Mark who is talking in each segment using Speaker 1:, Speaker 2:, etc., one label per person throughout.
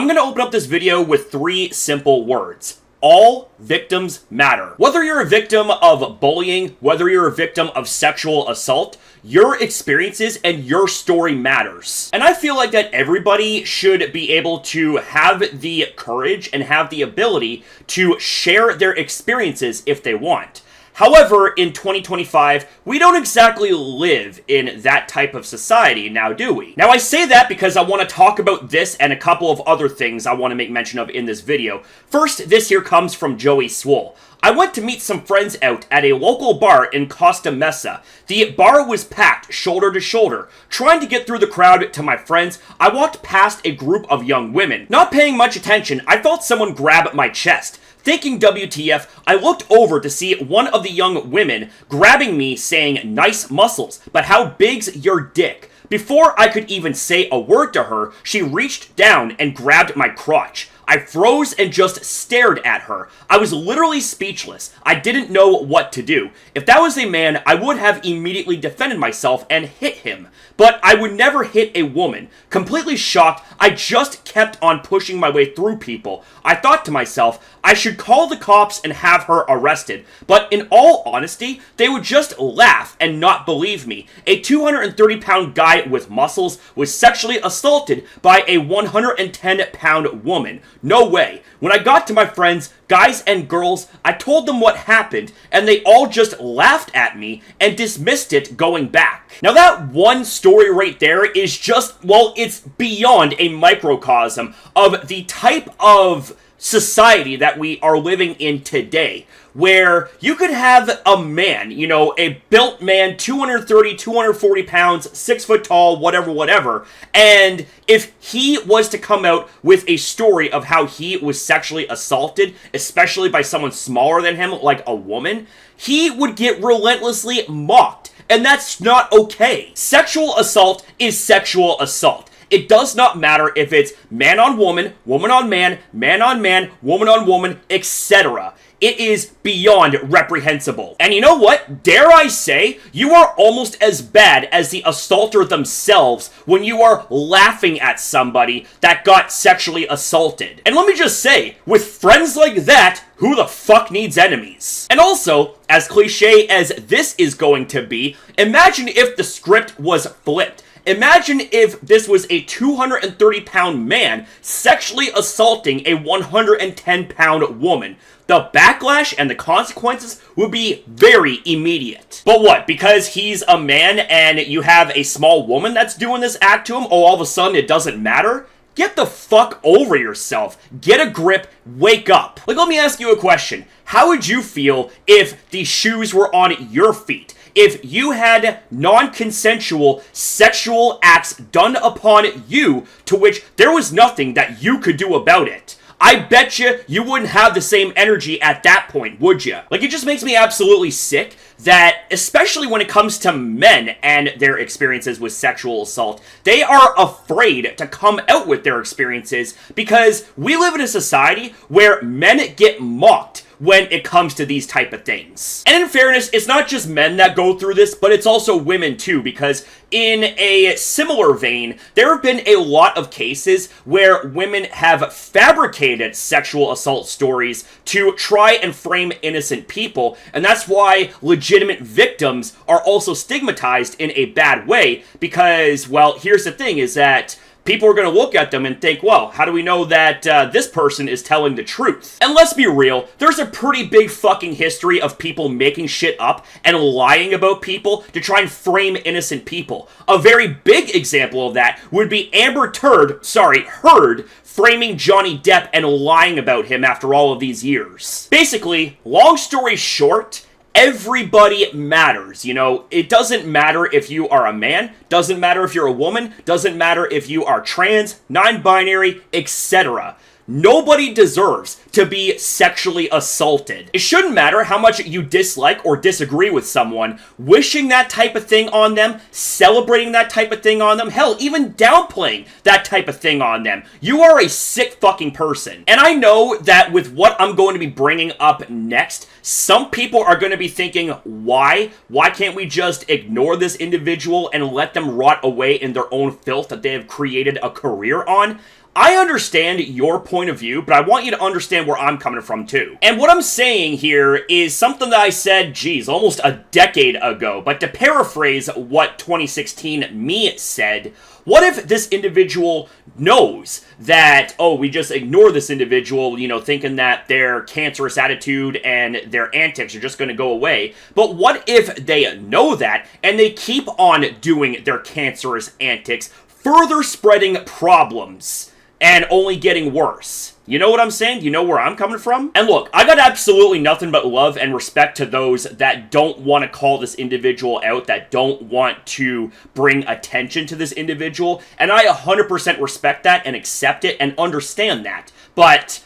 Speaker 1: I'm gonna open up this video with 3 simple words. All victims matter. Whether you're a victim of bullying, whether you're a victim of sexual assault, your experiences and your story matters. And I feel like that everybody should be able to have the courage and have the ability to share their experiences if they want. However, in 2025, we don't exactly live in that type of society now, do we? Now, I say that because I want to talk about this and a couple of other things I want to make mention of in this video. First, this here comes from Joey Swoll. I went to meet some friends out at a local bar in Costa Mesa. The bar was packed shoulder to shoulder. Trying to get through the crowd to my friends, I walked past a group of young women. Not paying much attention, I felt someone grab my chest. Thinking WTF, I looked over to see one of the young women grabbing me saying, "Nice muscles, but how big's your dick?" Before I could even say a word to her, she reached down and grabbed my crotch. I froze and just stared at her. I was literally speechless. I didn't know what to do. If that was a man, I would have immediately defended myself and hit him. But I would never hit a woman. Completely shocked, I just kept on pushing my way through people. I thought to myself, I should call the cops and have her arrested. But in all honesty, they would just laugh and not believe me. A 230-pound guy with muscles was sexually assaulted by a 110-pound woman. No way. When I got to my friends, guys and girls, I told them what happened, and they all just laughed at me and dismissed it going back. Now that one story right there is just, well, it's beyond a microcosm of the type of society that we are living in today, where you could have a man, you know, a built man, 230, 240 pounds, 6 foot tall, whatever, and if he was to come out with a story of how he was sexually assaulted, especially by someone smaller than him, like a woman, he would get relentlessly mocked, and that's not okay. Sexual assault is sexual assault. It does not matter if it's man on woman, woman on man, woman on woman, etc. It is beyond reprehensible. And you know what? Dare I say, you are almost as bad as the assaulter themselves when you are laughing at somebody that got sexually assaulted. And let me just say, with friends like that, who the fuck needs enemies? And also, as cliche as this is going to be, imagine if the script was flipped. Imagine if this was a 230-pound man sexually assaulting a 110-pound woman. The backlash and the consequences would be very immediate. But what, because he's a man and you have a small woman that's doing this act to him, oh, all of a sudden it doesn't matter? Get the fuck over yourself. Get a grip. Wake up. Like, let me ask you a question. How would you feel if the shoes were on your feet? If you had non-consensual sexual acts done upon you to which there was nothing that you could do about it? I bet you wouldn't have the same energy at that point, would you? Like, it just makes me absolutely sick that, especially when it comes to men and their experiences with sexual assault, they are afraid to come out with their experiences because we live in a society where men get mocked when it comes to these type of things. And in fairness, it's not just men that go through this, but it's also women too, because in a similar vein, there have been a lot of cases where women have fabricated sexual assault stories to try and frame innocent people, and that's why legitimate victims are also stigmatized in a bad way, because, well, here's the thing, is that people are going to look at them and think, well, how do we know that this person is telling the truth? And let's be real, there's a pretty big fucking history of people making shit up and lying about people to try and frame innocent people. A very big example of that would be Amber Heard framing Johnny Depp and lying about him after all of these years. Basically, long story short, everybody matters, you know? It doesn't matter if you are a man, doesn't matter if you're a woman, doesn't matter if you are trans, non-binary, etc. Nobody deserves to be sexually assaulted. It shouldn't matter how much you dislike or disagree with someone. Wishing that type of thing on them, celebrating that type of thing on them, hell, even downplaying that type of thing on them. You are a sick fucking person. And I know that with what I'm going to be bringing up next, some people are going to be thinking, why? Why can't we just ignore this individual and let them rot away in their own filth that they have created a career on? I understand your point of view, but I want you to understand where I'm coming from too. And what I'm saying here is something that I said, geez, almost a decade ago. But to paraphrase what 2016 me said, what if this individual knows that, oh, we just ignore this individual, you know, thinking that their cancerous attitude and their antics are just going to go away. But what if they know that and they keep on doing their cancerous antics, further spreading problems and only getting worse? You know what I'm saying? Do you know where I'm coming from? And look, I got absolutely nothing but love and respect to those that don't want to call this individual out, that don't want to bring attention to this individual, and I 100% respect that and accept it and understand that. But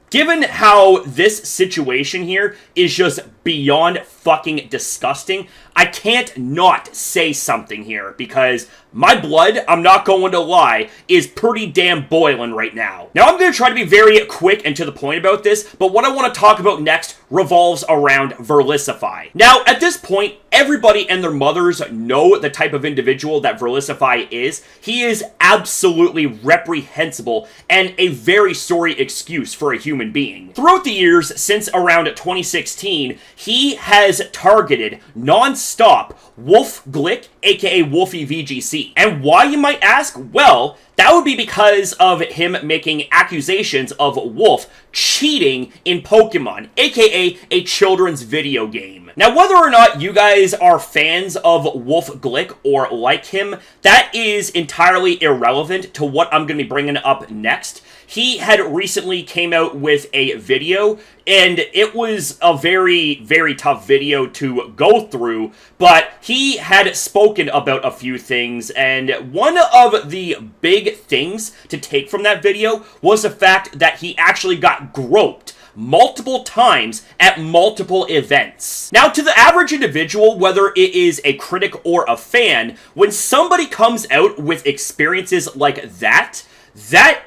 Speaker 1: given how this situation here is just beyond fucking disgusting, I can't not say something here, because my blood, I'm not going to lie, is pretty damn boiling right now. Now, I'm going to try to be very quick and to the point about this, but what I want to talk about next revolves around Verlisify. Now, at this point, everybody and their mothers know the type of individual that Verlisify is. He is absolutely reprehensible and a very sorry excuse for a human being. Throughout the years, since around 2016, he has targeted non-stop Wolfe Glick, aka Wolfe VGC. And why, you might ask? Well, that would be because of him making accusations of Wolfe cheating in Pokemon, aka a children's video game. Now, whether or not you guys are fans of Wolfe Glick or like him, that is entirely irrelevant to what I'm going to be bringing up next. He had recently came out with a video, and it was a very, very tough video to go through, but he had spoken about a few things, and one of the big things to take from that video was the fact that he actually got groped multiple times at multiple events. Now, to the average individual, whether it is a critic or a fan, when somebody comes out with experiences like that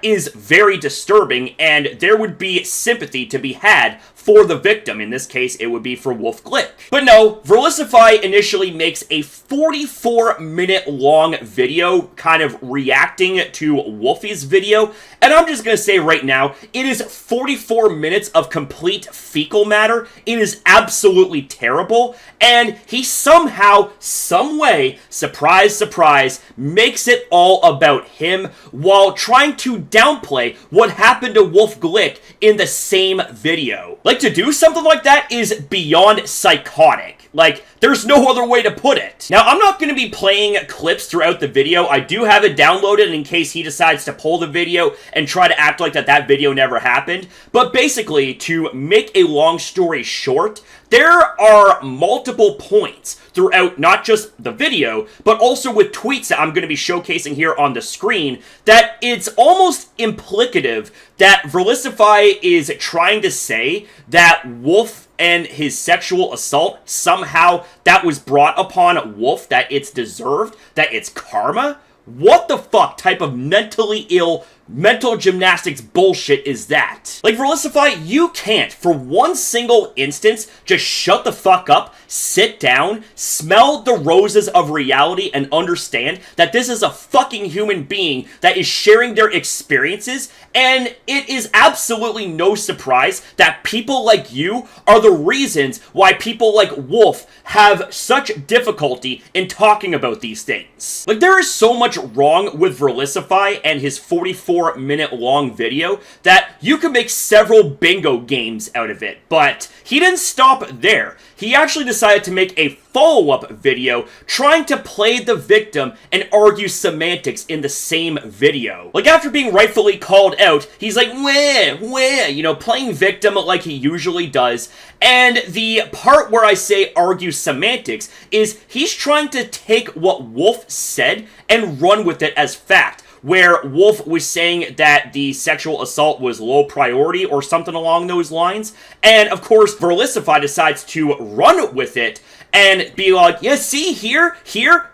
Speaker 1: is very disturbing, and there would be sympathy to be had for the victim. In this case, it would be for Wolfe Glick. But no, Verlisify initially makes a 44-minute long video kind of reacting to Wolfie's video, and I'm just gonna say right now, it is 44 minutes of complete fecal matter. It is absolutely terrible, and he somehow, some way, surprise, surprise, makes it all about him while trying to downplay what happened to Wolfe Glick in the same video. Like, to do something like that is beyond psychotic. Like, there's no other way to put it. Now, I'm not going to be playing clips throughout the video. I do have it downloaded in case he decides to pull the video and try to act like that video never happened. But basically, to make a long story short, there are multiple points throughout not just the video, but also with tweets that I'm going to be showcasing here on the screen, that it's almost implicative that Verlisify is trying to say that Wolfe and his sexual assault, somehow that was brought upon Wolfe, that it's deserved, that it's karma. What the fuck type of mentally ill mental gymnastics bullshit is that? Like, Verlisify, you can't, for one single instance, just shut the fuck up, sit down, smell the roses of reality, and understand that this is a fucking human being that is sharing their experiences, and it is absolutely no surprise that people like you are the reasons why people like Wolfe have such difficulty in talking about these things. Like, there is so much wrong with Verlisify and his 44-minute long video that you could make several bingo games out of it, but he didn't stop there. He actually decided to make a follow-up video trying to play the victim and argue semantics in the same video. Like, after being rightfully called out, he's like, wah, you know, playing victim like he usually does. And the part where I say argue semantics is he's trying to take what Wolfe said and run with it as fact, where Wolfe was saying that the sexual assault was low priority or something along those lines. And of course, Verlisify decides to run with it and be like, yeah, see, here,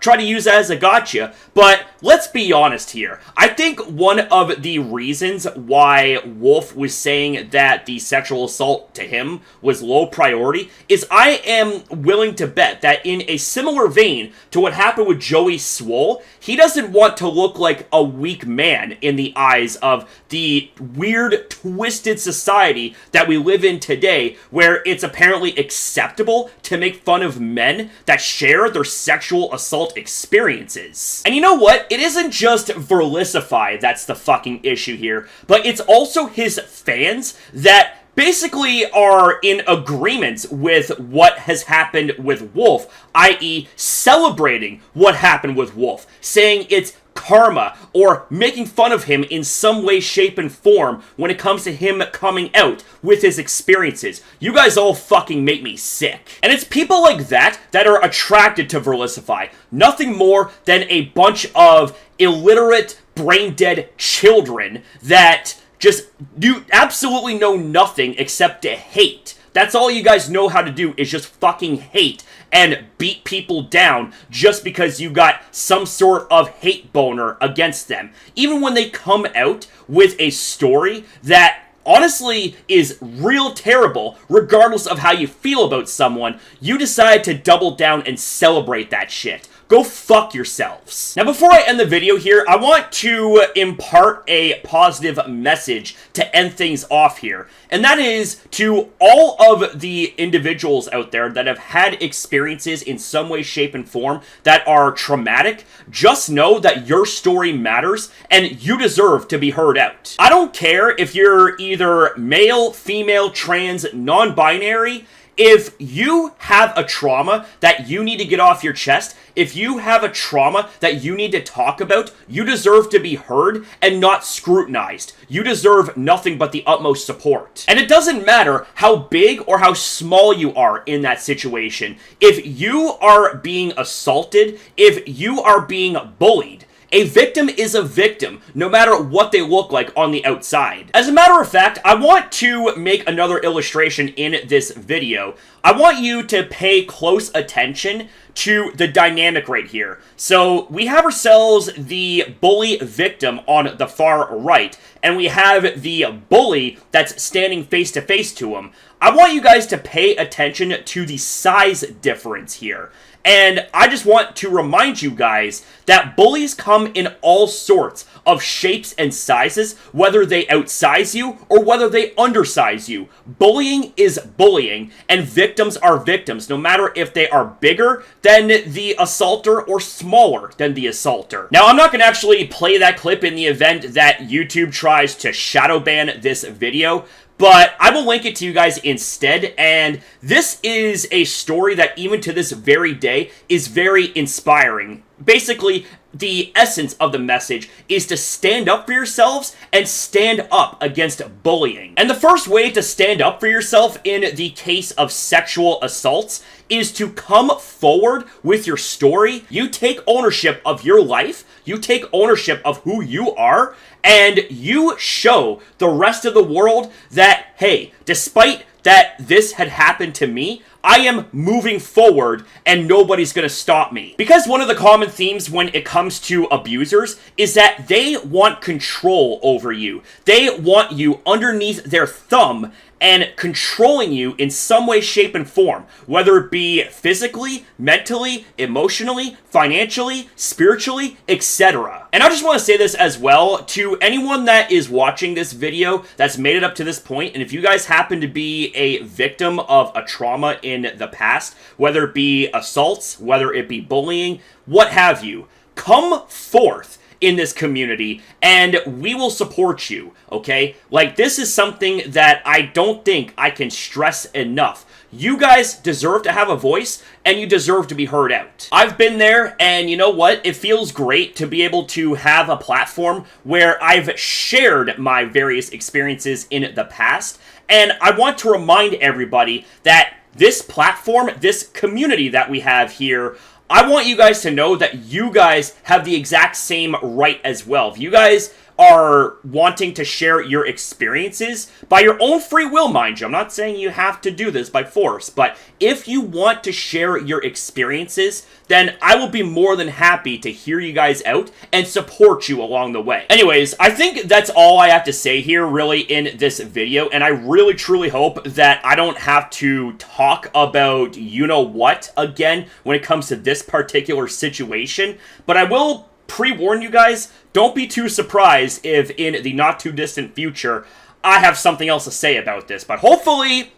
Speaker 1: try to use that as a gotcha. But let's be honest here. I think one of the reasons why Wolfe was saying that the sexual assault to him was low priority is I am willing to bet that in a similar vein to what happened with Joey Swoll, he doesn't want to look like a weak man in the eyes of the weird, twisted society that we live in today, where it's apparently acceptable to make fun of men that share their sexual assault experiences. And you know what? It isn't just Verlisify that's the fucking issue here, but it's also his fans that basically are in agreement with what has happened with Wolfe, i.e. celebrating what happened with Wolfe, saying it's karma, or making fun of him in some way, shape, and form when it comes to him coming out with his experiences. You guys all fucking make me sick. And it's people like that that are attracted to Verlisify. Nothing more than a bunch of illiterate, brain-dead children that just do absolutely know nothing except to hate. That's all you guys know how to do, is just fucking hate and beat people down just because you got some sort of hate boner against them. Even when they come out with a story that honestly is real terrible, regardless of how you feel about someone, you decide to double down and celebrate that shit. Go fuck yourselves. Now, before I end the video here, I want to impart a positive message to end things off here. And that is to all of the individuals out there that have had experiences in some way, shape, and form that are traumatic. Just know that your story matters and you deserve to be heard out. I don't care if you're either male, female, trans, non-binary. If you have a trauma that you need to get off your chest, if you have a trauma that you need to talk about, you deserve to be heard and not scrutinized. You deserve nothing but the utmost support. And it doesn't matter how big or how small you are in that situation. If you are being assaulted, if you are being bullied, a victim is a victim, no matter what they look like on the outside. As a matter of fact, I want to make another illustration in this video. I want you to pay close attention to the dynamic right here. So we have ourselves the bully victim on the far right, and we have the bully that's standing face to face to him. I want you guys to pay attention to the size difference here. And I just want to remind you guys that bullies come in all sorts of shapes and sizes, whether they outsize you or whether they undersize you. Bullying is bullying, and victims are victims, no matter if they are bigger than the assaulter or smaller than the assaulter. Now, I'm not going to actually play that clip in the event that YouTube tries to shadow ban this video, but I will link it to you guys instead, and this is a story that even to this very day is very inspiring. Basically, the essence of the message is to stand up for yourselves and stand up against bullying. And the first way to stand up for yourself in the case of sexual assaults is to come forward with your story. You take ownership of your life, you take ownership of who you are, and you show the rest of the world that, hey, despite that this had happened to me, I am moving forward and nobody's gonna stop me. Because one of the common themes when it comes to abusers is that they want control over you. They want you underneath their thumb and controlling you in some way, shape, and form, whether it be physically, mentally, emotionally, financially, spiritually, etc. And I just want to say this as well to anyone that is watching this video that's made it up to this point, and if you guys happen to be a victim of a trauma in the past, whether it be assaults, whether it be bullying, what have you, come forth in this community, and we will support you, okay? Like, this is something that I don't think I can stress enough. You guys deserve to have a voice, and you deserve to be heard out. I've been there, and you know what? It feels great to be able to have a platform where I've shared my various experiences in the past, and I want to remind everybody that this platform, this community that we have here, I want you guys to know that you guys have the exact same right as well. If you guys are wanting to share your experiences by your own free will, mind you. I'm not saying you have to do this by force, but if you want to share your experiences, then I will be more than happy to hear you guys out and support you along the way. Anyways, I think that's all I have to say here really in this video, and I really truly hope that I don't have to talk about you-know-what again when it comes to this particular situation, but I will pre-warn you guys, don't be too surprised if in the not-too-distant future I have something else to say about this, but hopefully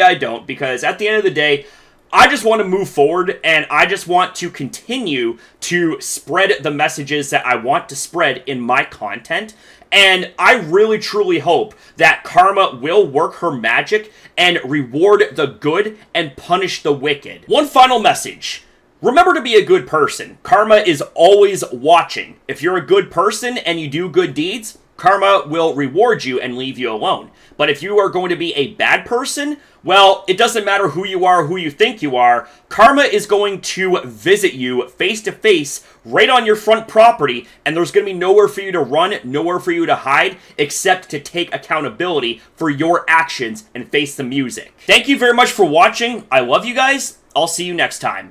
Speaker 1: I don't, because at the end of the day, I just want to move forward, and I just want to continue to spread the messages that I want to spread in my content, and I really truly hope that karma will work her magic and reward the good and punish the wicked. One final message. Remember to be a good person. Karma is always watching. If you're a good person and you do good deeds, karma will reward you and leave you alone. But if you are going to be a bad person, well, it doesn't matter who you are, who you think you are. Karma is going to visit you face to face right on your front property, and there's going to be nowhere for you to run, nowhere for you to hide, except to take accountability for your actions and face the music. Thank you very much for watching. I love you guys. I'll see you next time.